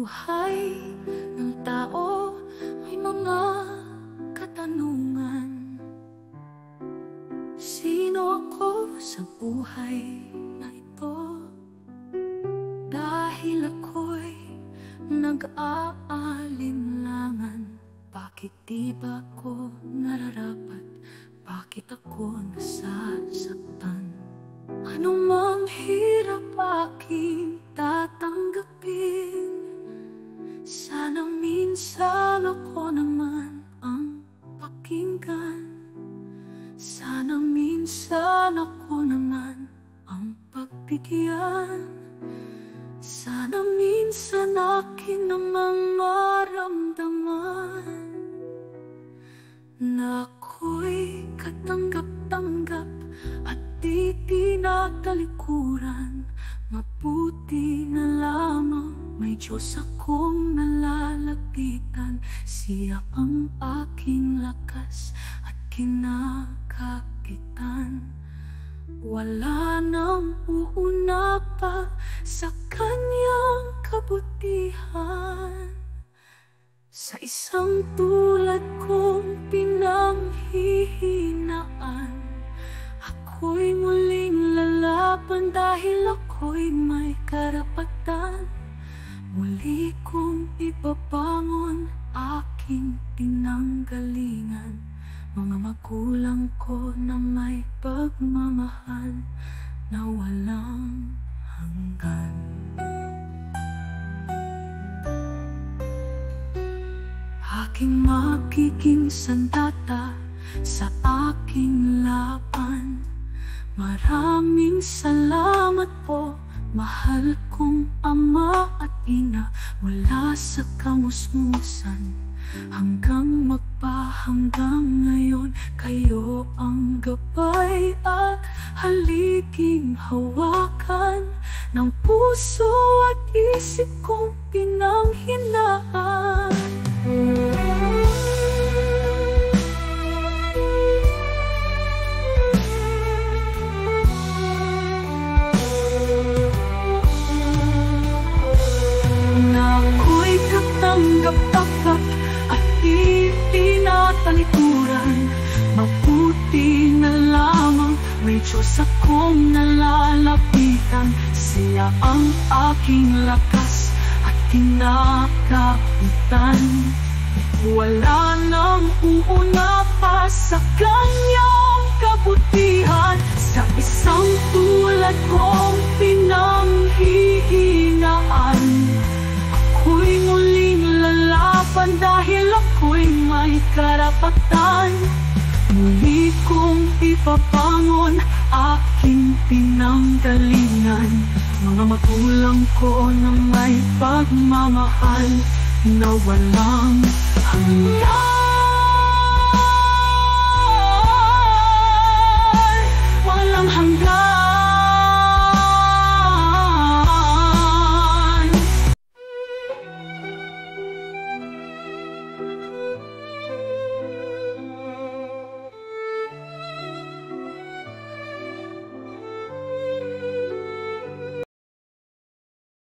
buhay ng tao may mga katanungan. Sino ako sa buhay na ito? Dahil ako'y nag-aalinlangan. Bakit di ba ako nararapat? Bakit ako nasasaktan? Anumang hirap aking tatanggapin, sana minsan ako naman ang pakinggan. Sana minsan ako naman ang pagbigyan. Sana minsan akin namang maramdaman na ako'y katanggap-tanggap at di tinatalikuran. Mabuti na lamang may Diyos akong nalalapitan. Siya ang aking lakas at kinakapitan. Wala nang uuna pa sa kanyang kabutihan. Sa isang tulad kong pinanghihinaan, ako'y muling lalaban dahil ako'y may karapatan. Muli kong ibabangon aking pinanggalingan, mga magulang ko na may pagmamahal na walang hanggan. Aking magiging sandata sa aking laban. Maraming salamat po, mahal kong ama at ina. Mula sa kamusmusan hanggang magpahanggang ngayon, kayo ang gabay at haliging hawakan ng puso at isip kong pinanghinaan. Na ako'y katanggap-tanggap at di tinatalikuran. Mabuti na lamang may Diyos akong nalalapitan. Siya ang aking lakas at kinakapitan. Wala nang uuna pa sa kanyang kabutihan. Sa isang tulad kong pinanghihinaan, ako'y muling lalaban dahil ako'y may karapatan. Muli kong ipabangon aking pinanggalingan, mga magulang ko na may pagmamahal na walang hanggan.